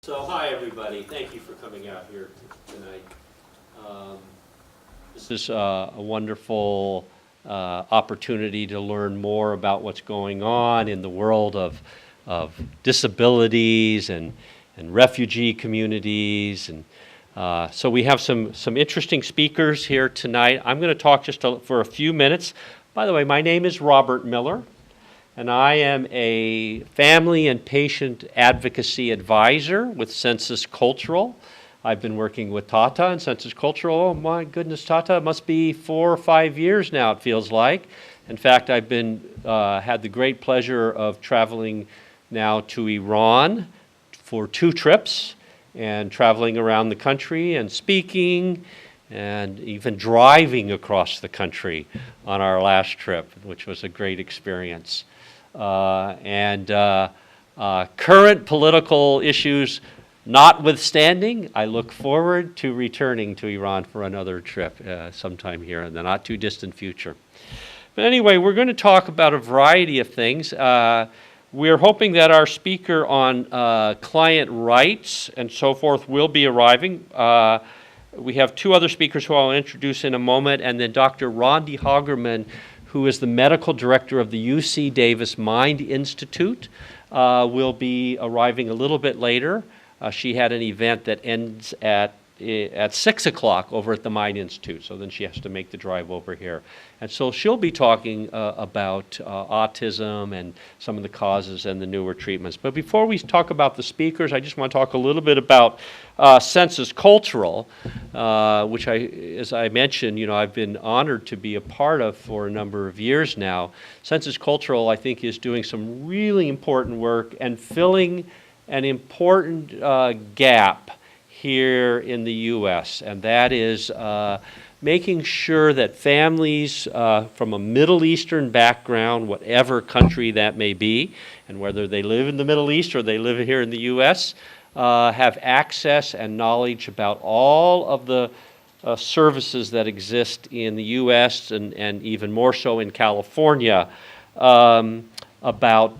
So hi everybody, thank you for coming out here tonight. This is a wonderful opportunity to learn more about what's going on in the world of disabilities and refugee communities. And so we have some interesting speakers here tonight. I'm going to talk just for a few minutes. By the way, my name is Robert Miller, and I am a family and patient advocacy advisor with Census Cultural. I've been working with Tata and Census Cultural. Oh my goodness, Tata, it must be 4 or 5 years now, it feels like. In fact, I've been had the great pleasure of traveling now to Iran for 2 trips and traveling around the country and speaking and even driving across the country on our last trip, which was a great experience. Current political issues notwithstanding, I look forward to returning to Iran for another trip sometime here in the not too distant future. But anyway, we're going to talk about a variety of things. We're hoping that our speaker on client rights and so forth will be arriving. We have 2 other speakers who I'll introduce in a moment, and then Dr. Rhonda Hagerman, who is the medical director of the UC Davis Mind Institute, will be arriving a little bit later. She had an event that ends at 6 o'clock over at the Mind Institute, so then she has to make the drive over here. And so she'll be talking about autism and some of the causes and the newer treatments. But before we talk about the speakers, I just want to talk a little bit about Census Cultural, which as I mentioned, I've been honored to be a part of for a number of years now. Census Cultural, I think, is doing some really important work and filling an important gap here in the U.S., and that is making sure that families from a Middle Eastern background, whatever country that may be, and whether they live in the Middle East or they live here in the U.S., have access and knowledge about all of the services that exist in the U.S. and even more so in California about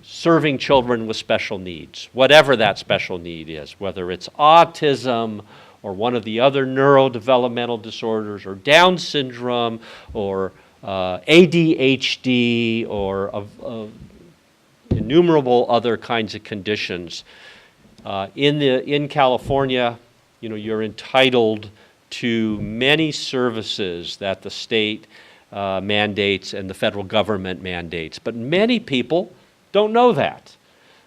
serving children with special needs, whatever that special need is, whether it's autism or one of the other neurodevelopmental disorders or Down syndrome or ADHD or innumerable other kinds of conditions. In California, you're entitled to many services that the state mandates and the federal government mandates, but many people don't know that.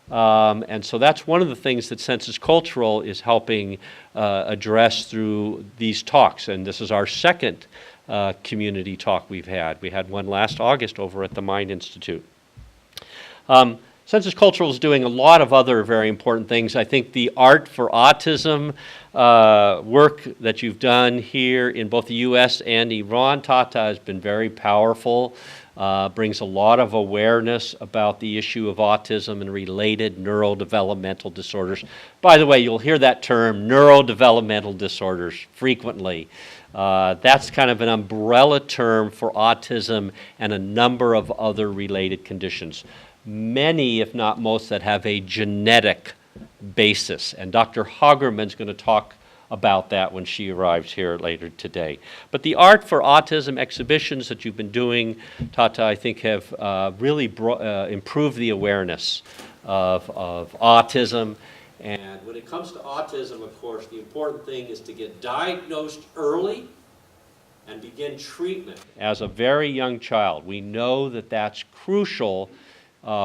And so that's one of the things that Census Cultural is helping address through these talks. And this is our second community talk we've had. We had one last August over at the Mind Institute. Census Cultural is doing a lot of other very important things. I think the Art for Autism work that you've done here in both the U.S. and Iran, Tata, has been very powerful. Brings a lot of awareness about the issue of autism and related neurodevelopmental disorders. By the way, you'll hear that term, neurodevelopmental disorders, frequently. That's kind of an umbrella term for autism and a number of other related conditions. Many, if not most, that have a genetic basis. And Dr. Hagerman's going to talk about that when she arrives here later today. But the Art for Autism exhibitions that you've been doing, Tata, I think have really improved the awareness of autism. And when it comes to autism, of course, the important thing is to get diagnosed early and begin treatment as a very young child. We know that that's crucial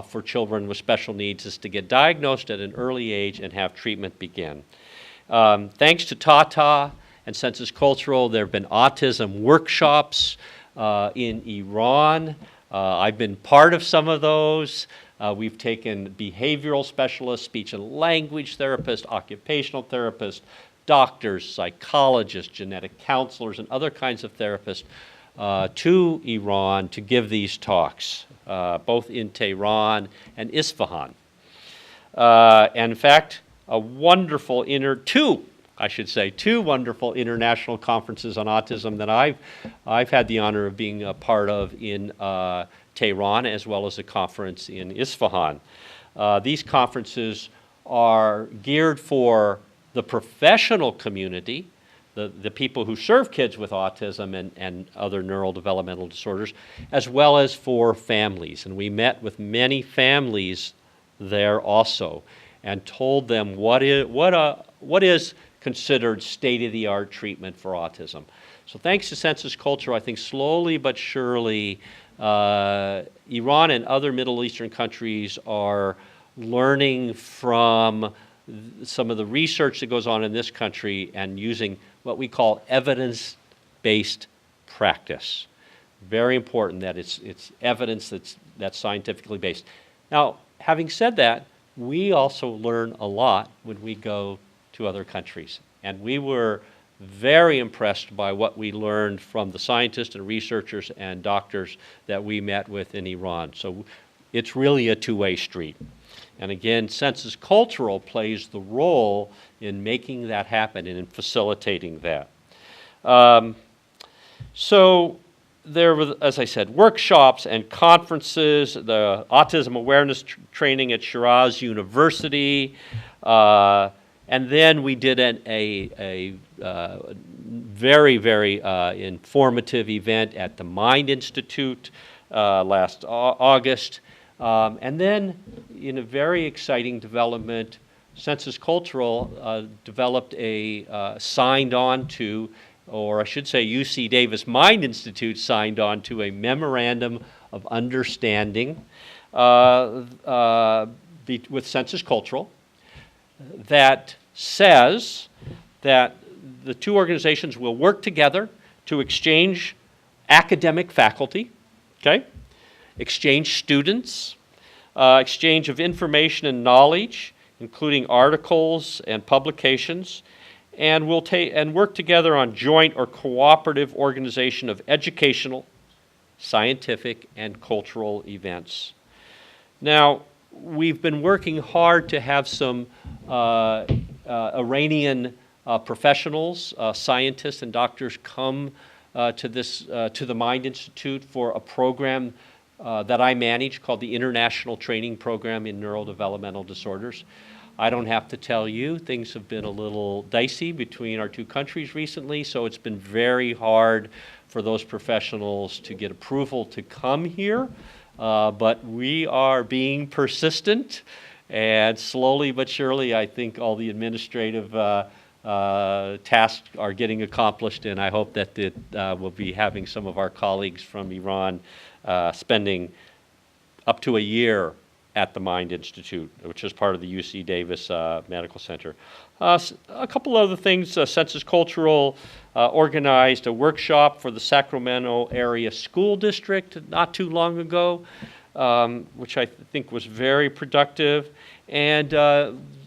for children with special needs, is to get diagnosed at an early age and have treatment begin. Thanks to Tata and Census Cultural, there have been autism workshops in Iran. I've been part of some of those. We've taken behavioral specialists, speech and language therapists, occupational therapists, doctors, psychologists, genetic counselors, and other kinds of therapists to Iran to give these talks, both in Tehran and Isfahan. And in fact, two wonderful international conferences on autism that I've had the honor of being a part of in Tehran, as well as a conference in Isfahan. These conferences are geared for the professional community, the people who serve kids with autism and other neurodevelopmental disorders, as well as for families. And we met with many families there also and told them what is considered state-of-the-art treatment for autism. So thanks to Sensus Cultural, I think slowly but surely, Iran and other Middle Eastern countries are learning from some of the research that goes on in this country and using what we call evidence-based practice. Very important that it's evidence that's scientifically based. Now, having said that, we also learn a lot when we go to other countries. And we were very impressed by what we learned from the scientists and researchers and doctors that we met with in Iran. So it's really a two-way street. And again, Sensus Cultural plays the role in making that happen and in facilitating that. So there were, as I said, workshops and conferences, the autism awareness training at Shiraz University, and then we did a very, very informative event at the Mind Institute last August. And then, in a very exciting development, Sensus Cultural developed signed on to, or I should say UC Davis Mind Institute signed on to a memorandum of understanding with Sensus Cultural that says that the two organizations will work together to exchange academic faculty, okay? Exchange students, exchange of information and knowledge, including articles and publications, and we'll work together on joint or cooperative organization of educational, scientific, and cultural events. Now, we've been working hard to have some Iranian professionals, scientists and doctors come to the Mind Institute for a program that I manage called the International Training Program in Neurodevelopmental Disorders. I don't have to tell you, things have been a little dicey between our two countries recently, so it's been very hard for those professionals to get approval to come here. But we are being persistent, and slowly but surely I think all the administrative tasks are getting accomplished, and I hope that we'll be having some of our colleagues from Iran spending up to a year at the Mind Institute, which is part of the UC Davis Medical Center. A couple other things, Sensus Cultural organized a workshop for the Sacramento Area School District not too long ago, which I think was very productive. And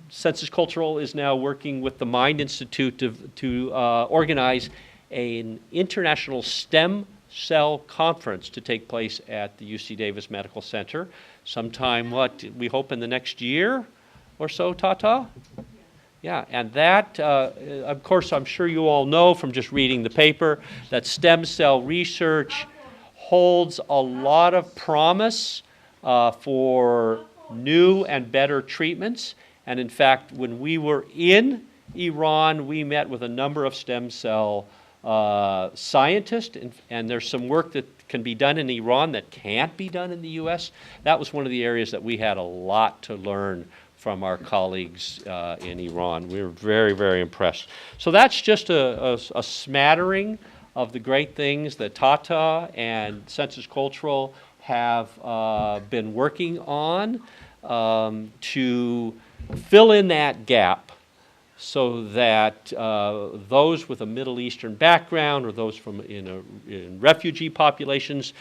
Sensus Cultural is now working with the Mind Institute to organize an international STEM cell conference to take place at the UC Davis Medical Center sometime, we hope in the next year or so, Tata? Yeah, and that, of course, I'm sure you all know from just reading the paper that stem cell research holds a lot of promise for new and better treatments. And in fact, when we were in Iran, we met with a number of stem cell scientists, and there's some work that can be done in Iran that can't be done in the U.S. That was one of the areas that we had a lot to learn from our colleagues in Iran. We were very, very impressed. So that's just a smattering of the great things that Tata and Sensus Cultural have been working on to fill in that gap so that those with a Middle Eastern background or those from in refugee populations,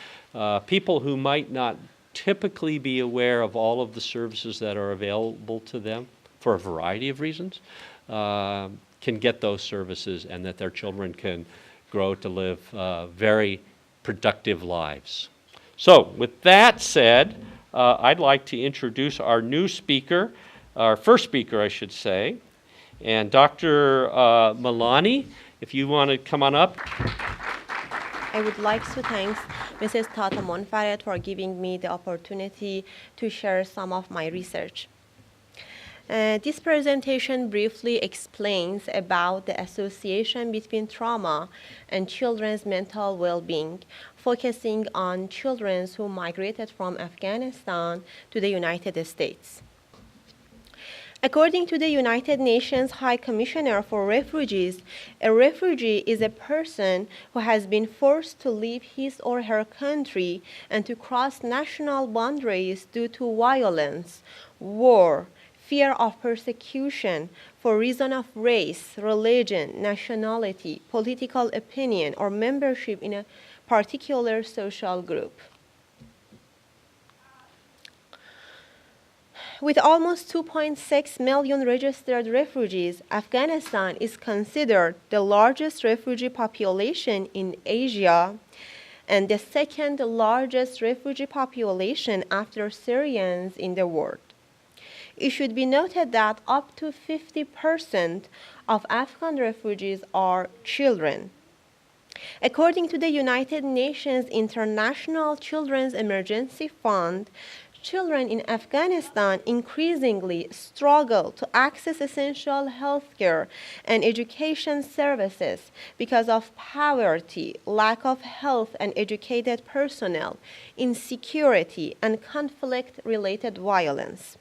people who might not typically be aware of all of the services that are available to them for a variety of reasons, can get those services, and that their children can grow to live very productive lives. So with that said, I'd like to introduce our new speaker, our first speaker, I should say, and Dr. Milani, if you want to come on up. I would like to thank Mrs. Tata Monfaret for giving me the opportunity to share some of my research. This presentation briefly explains about the association between trauma and children's mental well-being, focusing on children who migrated from Afghanistan to the United States. According to the United Nations High Commissioner for Refugees, a refugee is a person who has been forced to leave his or her country and to cross national boundaries due to violence, war, fear of persecution for reason of race, religion, nationality, political opinion, or membership in a particular social group. With almost 2.6 million registered refugees, Afghanistan is considered the largest refugee population in Asia and the second largest refugee population after Syrians in the world. It should be noted that up to 50% of Afghan refugees are children. According to the United Nations International Children's Emergency Fund, children in Afghanistan increasingly struggle to access essential healthcare and education services because of poverty, lack of health and educated personnel, insecurity, and conflict-related violence.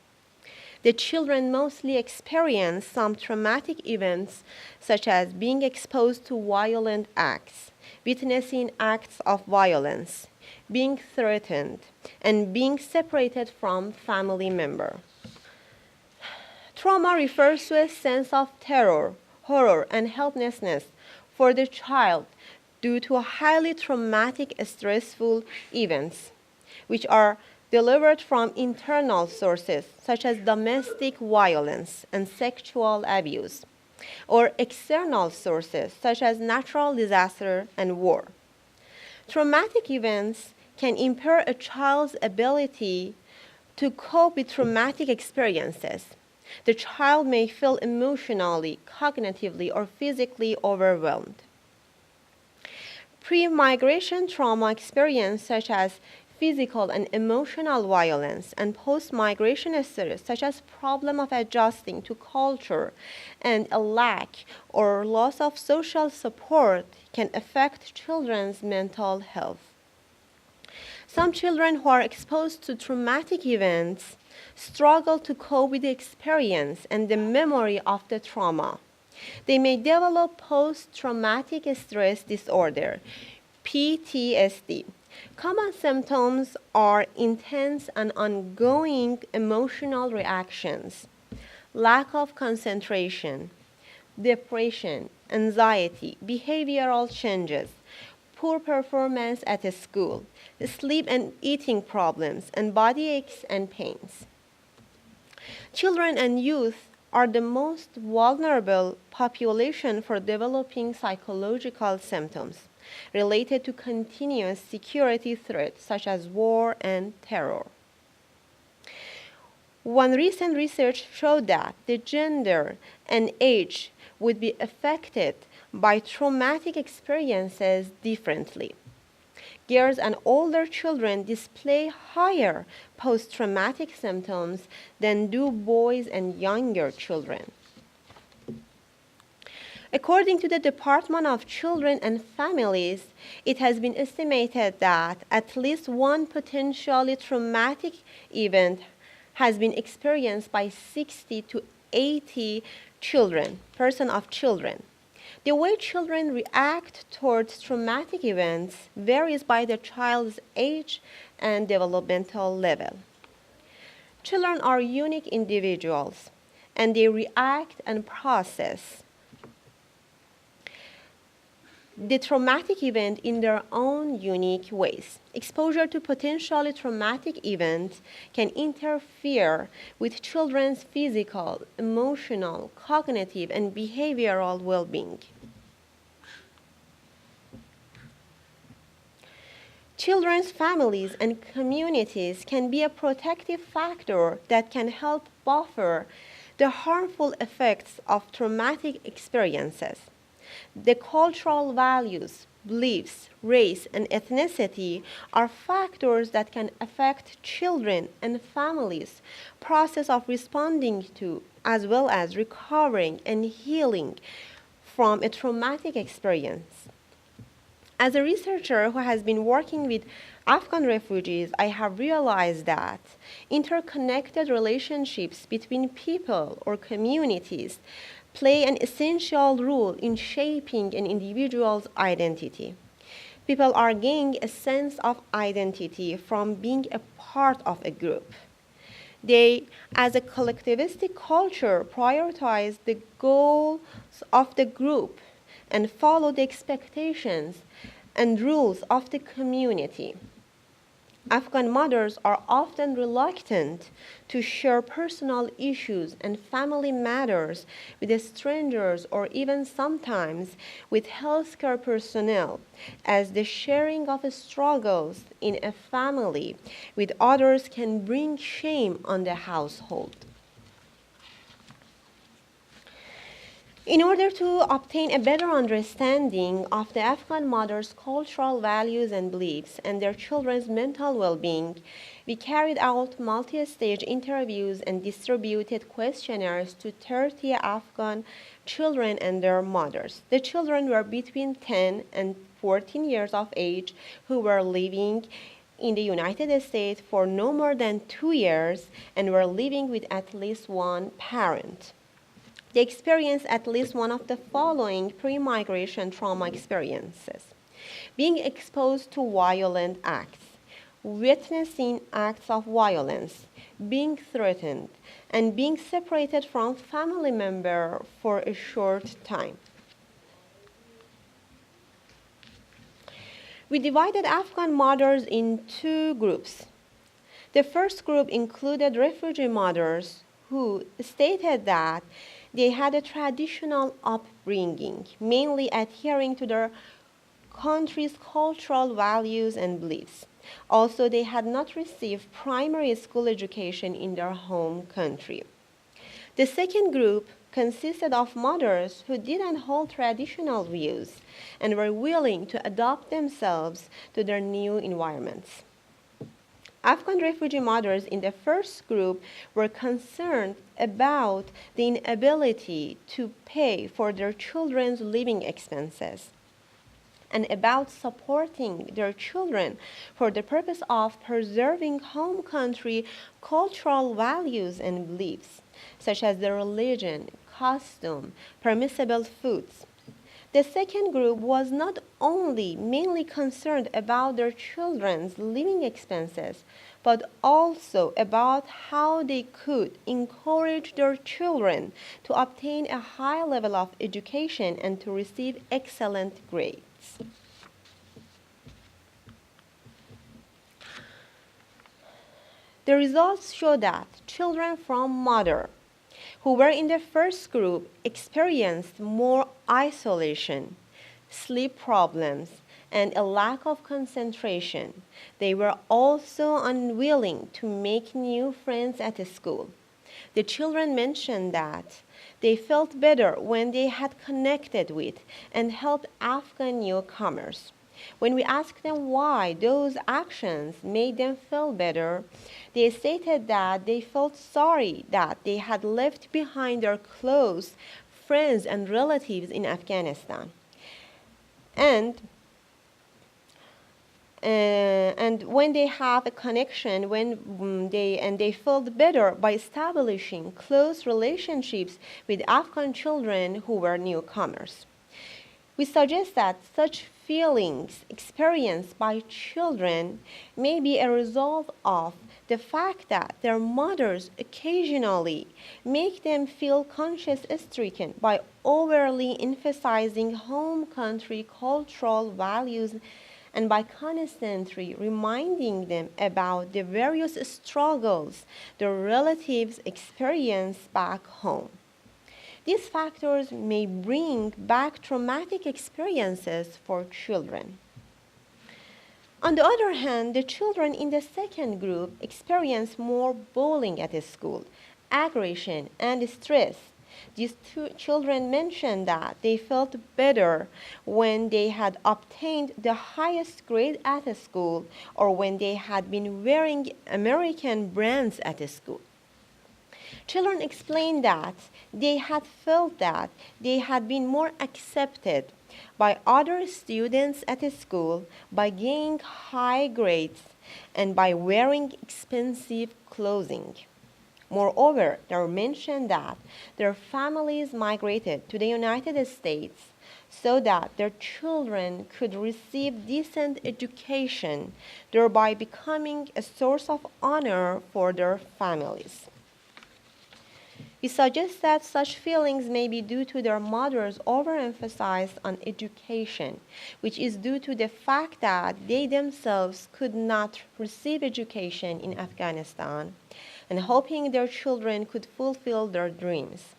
The children mostly experience some traumatic events, such as being exposed to violent acts, witnessing acts of violence, being threatened, and being separated from family member. Trauma refers to a sense of terror, horror, and helplessness for the child due to highly traumatic, stressful events, which are delivered from internal sources such as domestic violence and sexual abuse, or external sources such as natural disaster and war. Traumatic events can impair a child's ability to cope with traumatic experiences. The child may feel emotionally, cognitively, or physically overwhelmed. Pre-migration trauma experience such as physical and emotional violence and post-migration stress such as problem of adjusting to culture and a lack or loss of social support can affect children's mental health. Some children who are exposed to traumatic events struggle to cope with the experience and the memory of the trauma. They may develop post-traumatic stress disorder, PTSD. Common symptoms are intense and ongoing emotional reactions, lack of concentration, depression, anxiety, behavioral changes, poor performance at school, sleep and eating problems, and body aches and pains. Children and youth are the most vulnerable population for developing psychological symptoms related to continuous security threats such as war and terror. One recent research showed that the gender and age would be affected by traumatic experiences differently. Girls and older children display higher post-traumatic symptoms than do boys and younger children. According to the Department of Children and Families, it has been estimated that at least one potentially traumatic event has been experienced by 60 to 80 children. The way children react towards traumatic events varies by the child's age and developmental level. Children are unique individuals, and they react and process the traumatic event in their own unique ways. Exposure to potentially traumatic events can interfere with children's physical, emotional, cognitive, and behavioral well-being. Children's families and communities can be a protective factor that can help buffer the harmful effects of traumatic experiences. The cultural values, beliefs, race, and ethnicity are factors that can affect children and families' process of responding to, as well as recovering and healing from a traumatic experience. As a researcher who has been working with Afghan refugees, I have realized that interconnected relationships between people or communities play an essential role in shaping an individual's identity. People are gaining a sense of identity from being a part of a group. They, as a collectivistic culture, prioritize the goals of the group and follow the expectations and rules of the community. Afghan mothers are often reluctant to share personal issues and family matters with strangers or even sometimes with healthcare personnel, as the sharing of struggles in a family with others can bring shame on the household. In order to obtain a better understanding of the Afghan mothers' cultural values and beliefs and their children's mental well-being, we carried out multi-stage interviews and distributed questionnaires to 30 Afghan children and their mothers. The children were between 10 and 14 years of age who were living in the United States for no more than 2 years and were living with at least one parent. They experienced at least one of the following pre-migration trauma experiences: being exposed to violent acts, witnessing acts of violence, being threatened, and being separated from family member for a short time. We divided Afghan mothers in two groups. The first group included refugee mothers who stated that they had a traditional upbringing, mainly adhering to their country's cultural values and beliefs. Also, they had not received primary school education in their home country. The second group consisted of mothers who didn't hold traditional views and were willing to adapt themselves to their new environments. Afghan refugee mothers in the first group were concerned about the inability to pay for their children's living expenses and about supporting their children for the purpose of preserving home country cultural values and beliefs, such as their religion, costume, permissible foods. The second group was not only mainly concerned about their children's living expenses, but also about how they could encourage their children to obtain a high level of education and to receive excellent grades. The results show that children from mothers who were in the first group experienced more isolation, sleep problems, and a lack of concentration. They were also unwilling to make new friends at school. The children mentioned that they felt better when they had connected with and helped Afghan newcomers. When we asked them why those actions made them feel better, they stated that they felt sorry that they had left behind their close friends and relatives in Afghanistan. And when they have a connection, they felt better by establishing close relationships with Afghan children who were newcomers. We suggest that such feelings experienced by children may be a result of the fact that their mothers occasionally make them feel conscience-stricken by overly emphasizing home country cultural values and by constantly reminding them about the various struggles their relatives experience back home. These factors may bring back traumatic experiences for children. On the other hand, the children in the second group experience more bullying at school, aggression, and stress These two children mentioned that they felt better when they had obtained the highest grade at a school or when they had been wearing American brands at a school. Children explained that they had felt that they had been more accepted by other students at a school by gaining high grades and by wearing expensive clothing. Moreover, they mentioned that their families migrated to the United States so that their children could receive decent education, thereby becoming a source of honor for their families. We suggest that such feelings may be due to their mothers' overemphasis on education, which is due to the fact that they themselves could not receive education in Afghanistan, and hoping their children could fulfill their dreams.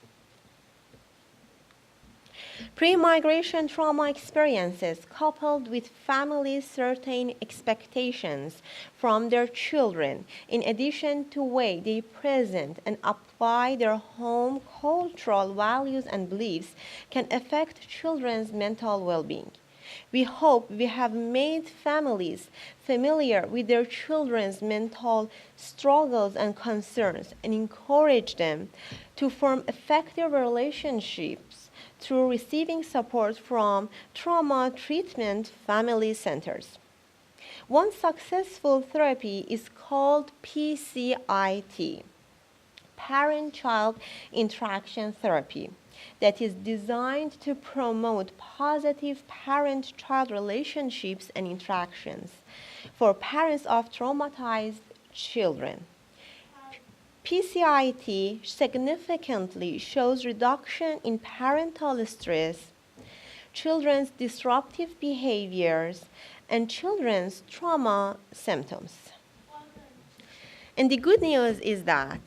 Pre-migration trauma experiences coupled with families' certain expectations from their children, in addition to way they present and apply their home cultural values and beliefs, can affect children's mental well-being. We hope we have made families familiar with their children's mental struggles and concerns and encourage them to form effective relationships through receiving support from trauma treatment family centers. One successful therapy is called PCIT, Parent-Child Interaction Therapy, that is designed to promote positive parent-child relationships and interactions for parents of traumatized children. PCIT significantly shows reduction in parental stress, children's disruptive behaviors, and children's trauma symptoms. And the good news is that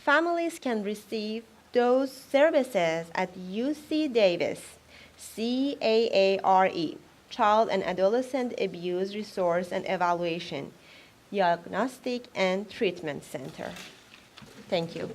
families can receive those services at UC Davis, CAARE, Child and Adolescent Abuse Resource and Evaluation, Diagnostic and Treatment Center. Thank you.